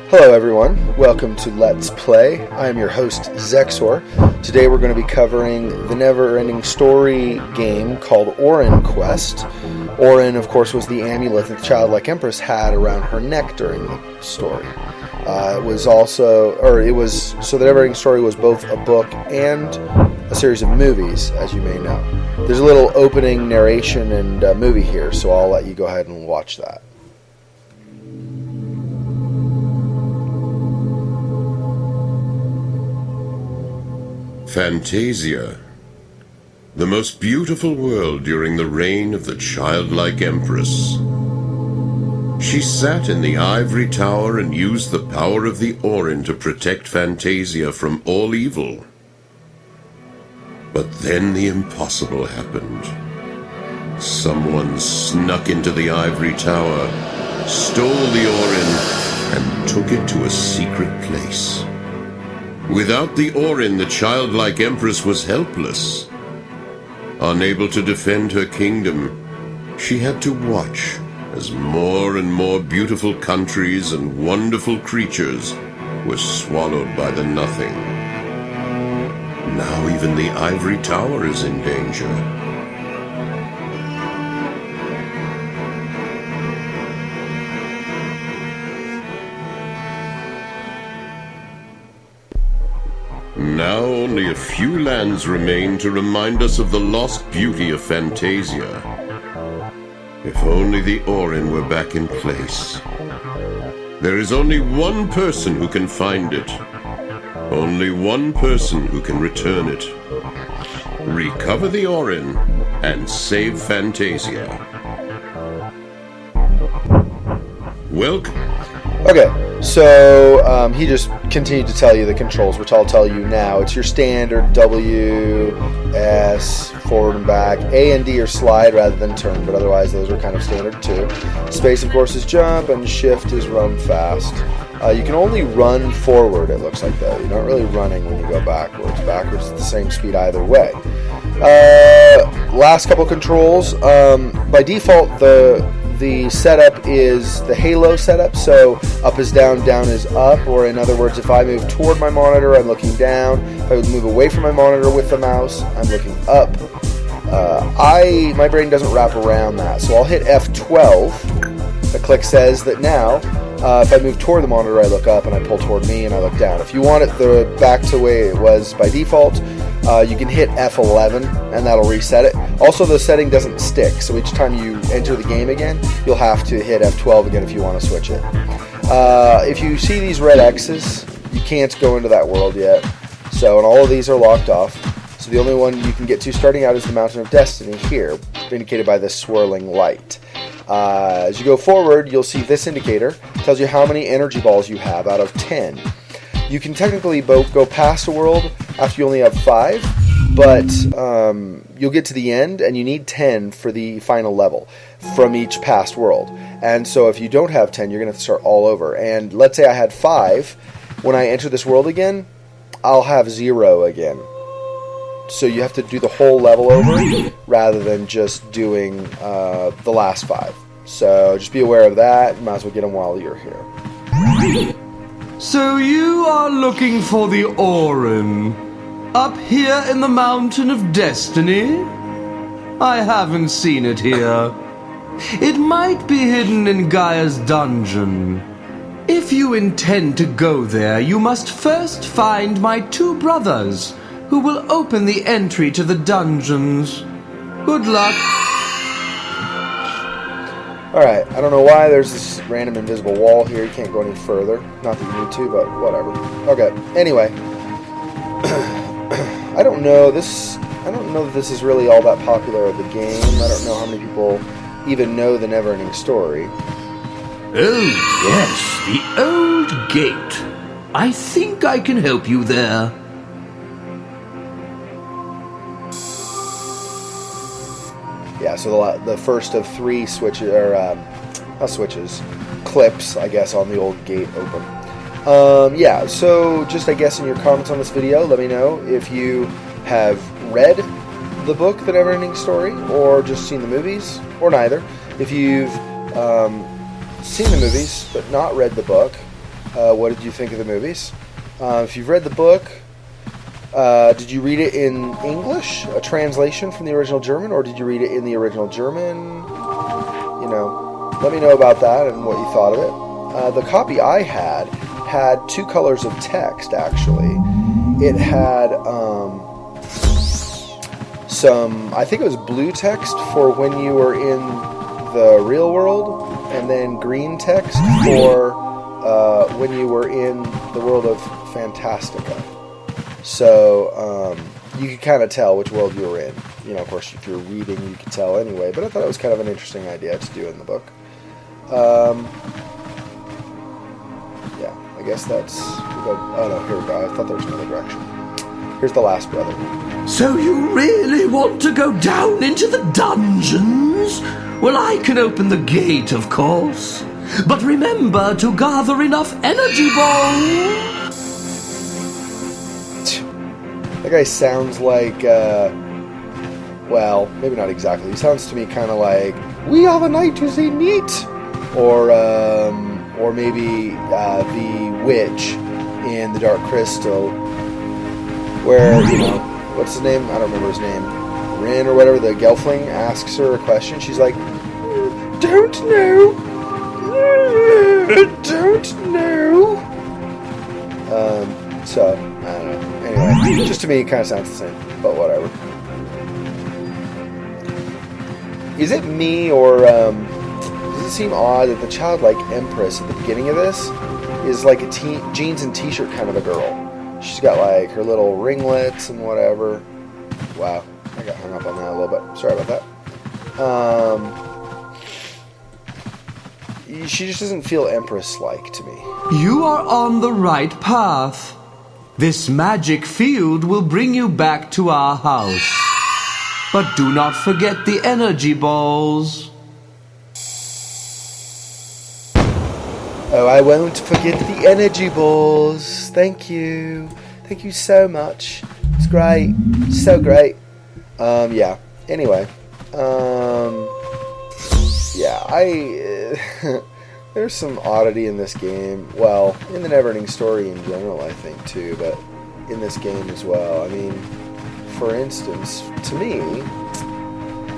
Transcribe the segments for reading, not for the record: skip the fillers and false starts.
Hello everyone, welcome to Let's Play. I am your host, Zexor. Today we're going to be covering the never-ending story game called Oren Quest. Oren, of course, was the amulet that the childlike empress had around her neck during the story. So the never-ending story was both a book and a series of movies, as you may know. There's a little opening narration and movie here, so I'll let you go ahead and watch that. Fantasia, the most beautiful world during the reign of the childlike empress. She sat in the ivory tower and used the power of the Oren to protect Fantasia from all evil. But then the impossible happened. Someone snuck into the ivory tower, stole the Oren, and took it to a secret place. Without the Oren, the childlike empress was helpless. Unable to defend her kingdom, she had to watch as more and more beautiful countries and wonderful creatures were swallowed by the nothing. Now even the ivory tower is in danger. Now only a few lands remain to remind us of the lost beauty of Fantasia. If only the Oren were back in place. There is only one person who can find it. Only one person who can return it. Recover the Oren and save Fantasia. Welcome. Okay, so he just continued to tell you the controls, which I'll tell you now. It's your standard W, S, forward and back. A and D are slide rather than turn, but otherwise those are kind of standard too. Space, of course, is jump, and shift is run fast. You can only run forward, it looks like, though. You're not really running when you go backwards. Backwards is the same speed either way. Last couple controls. By default, the setup is the halo setup, so up is down, down is up, or in other words, if I move toward my monitor, I'm looking down. If I would move away from my monitor with the mouse, I'm looking up. My brain doesn't wrap around that, so I'll hit F12. The click says that now, if I move toward the monitor, I look up, and I pull toward me, and I look down. If you want it back to the way it was by default, you can hit F11, and that'll reset it. Also, the setting doesn't stick, so each time you enter the game again, you'll have to hit F12 again if you want to switch it. If you see these red X's, you can't go into that world yet. So, and all of these are locked off. So the only one you can get to starting out is the Mountain of Destiny here, indicated by this swirling light. As you go forward, you'll see this indicator. It tells you how many energy balls you have out of 10. You can technically go past a world after you only have 5, but you'll get to the end, and you need 10 for the final level from each past world. And so if you don't have 10, you're going to have to start all over. And let's say I had 5. When I enter this world again, I'll have 0 again. So you have to do the whole level over rather than just doing the last 5. So just be aware of that. You might as well get them while you're here. So you are looking for the Oren, up here in the Mountain of Destiny? I haven't seen it here. It might be hidden in Gaia's dungeon. If you intend to go there, you must first find my 2 brothers, who will open the entry to the dungeons. Good luck. Alright, I don't know why there's this random invisible wall here. You can't go any further. Not that you need to, but whatever. Okay, anyway. I don't know that this is really all that popular of the game. I don't know how many people even know the never-ending story. Oh, yes, the old gate. I think I can help you there. Yeah, so the first of 3 switches, or not switches, clips, I guess, on the old gate open. Yeah, so just, I guess, in your comments on this video, let me know if you have read the book, The Never-Ending Story, or just seen the movies, or neither. If you've seen the movies but not read the book, what did you think of the movies? If you've read the book, did you read it in English, a translation from the original German, or did you read it in the original German? You know, let me know about that and what you thought of it. The copy I had 2 colors of text, actually. It had some, I think it was blue text for when you were in the real world, and then green text for when you were in the world of Fantastica. So you could kind of tell which world you were in. You know, of course, if you're reading, you could tell anyway, but I thought it was kind of an interesting idea to do in the book. Yeah, I guess that's... Oh no, here we go. I thought there was another direction. Here's the last brother. So you really want to go down into the dungeons? Well, I can open the gate, of course. But remember to gather enough energy balls. That guy sounds like, well, maybe not exactly. He sounds to me kind of like, we are the knight to the neat. Or maybe the witch in The Dark Crystal, where, you know, what's his name? I don't remember his name. Rin or whatever, the Gelfling asks her a question. She's like, don't know. Don't know. So, I don't know. Anyway, just to me, it kind of sounds the same, but whatever. Is it me, or does it seem odd that the childlike empress at the beginning of this is like a jeans and t-shirt kind of a girl? She's got like her little ringlets and whatever. Wow, I got hung up on that a little bit. Sorry about that. She just doesn't feel empress-like to me. You are on the right path. This magic field will bring you back to our house. But do not forget the energy balls. Oh, I won't forget the energy balls. Thank you. Thank you so much. It's great. So great. Yeah. Anyway. Yeah, there's some oddity in this game. Well, in the Neverending Story in general, I think, too, but in this game as well. I mean, for instance, to me,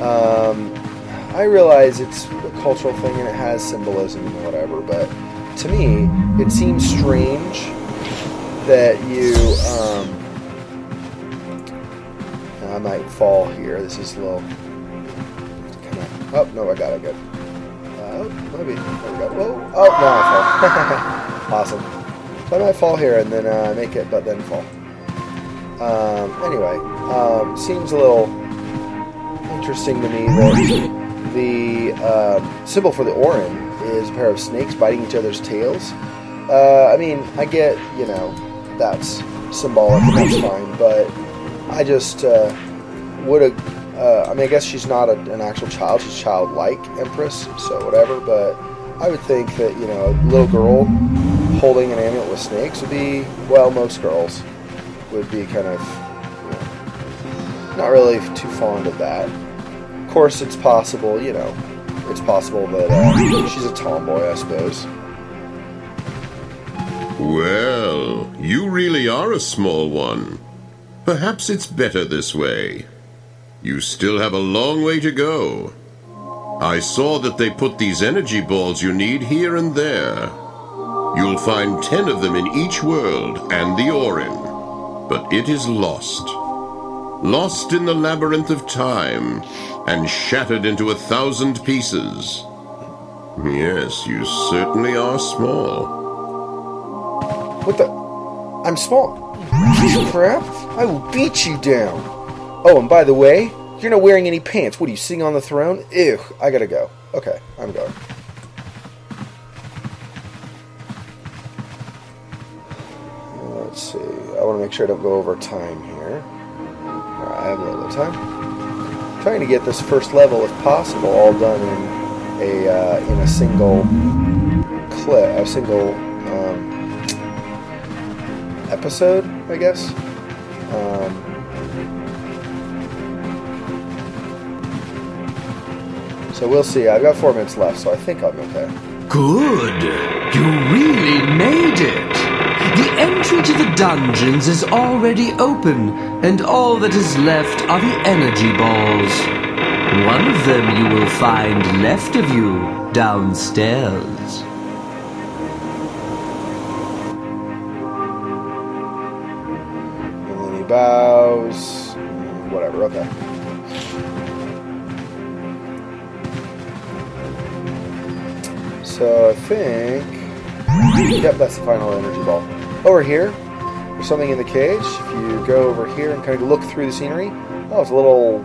I realize it's a cultural thing and it has symbolism and whatever, but to me, it seems strange that you, I might fall here. This is a little, kind of, oh, no, I got it good. Maybe, there we go. Whoa, oh, no, I fall. Awesome. So I might fall here and then make it, but then fall. Anyway, seems a little interesting to me that the symbol for the Oren is a pair of snakes biting each other's tails. I mean, I get, you know, that's symbolic and that's fine, but I just would have, I mean, I guess she's not an actual child, she's childlike empress, so whatever, but I would think that, you know, a little girl holding an amulet with snakes would be, well, most girls would be kind of, you know, not really too fond of that. Of course, it's possible, you know, it's possible that she's a tomboy, I suppose. Well, you really are a small one. Perhaps it's better this way. You still have a long way to go. I saw that they put these energy balls you need here and there. You'll find 10 of them in each world and the Oren. But it is lost. Lost in the labyrinth of time and shattered into 1,000 pieces. Yes, you certainly are small. What the? I'm small. Piece of crap. I will beat you down. Oh, and by the way, you're not wearing any pants. What are you, sitting on the throne? Ew, I gotta go. Okay, I'm going. Let's see. I want to make sure I don't go over time here. Alright, I have a little bit of time. I'm trying to get this first level, if possible, all done in a single clip, a single episode, I guess. So we'll see. I've got 4 minutes left, so I think I'm okay. Good. You really made it. The entry to the dungeons is already open, and all that is left are the energy balls. One of them you will find left of you downstairs. And then he bows. Whatever, okay. So I think... Yep, that's the final energy ball. Over here, there's something in the cage. If you go over here and kind of look through the scenery, oh, it's a little,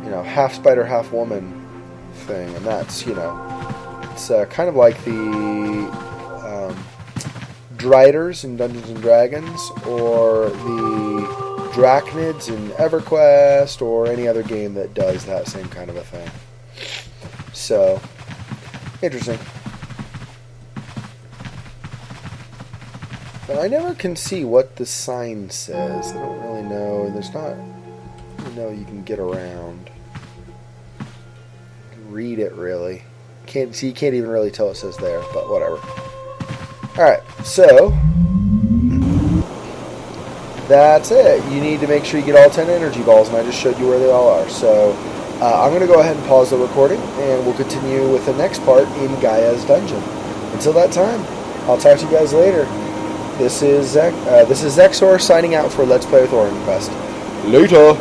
you know, half spider, half woman thing. And that's, you know, it's kind of like the Driders in Dungeons & Dragons, or the Drachnids in EverQuest, or any other game that does that same kind of a thing. So, interesting. But I never can see what the sign says. I don't really know. There's not, you know, you can get around. You can read it really. Can't see. You can't even really tell it says there. But whatever. All right. So that's it. You need to make sure you get all 10 energy balls, and I just showed you where they all are. So I'm going to go ahead and pause the recording, and we'll continue with the next part in Gaia's dungeon. Until that time, I'll talk to you guys later. This is Zexor signing out for Let's Play with Oren Quest. Later!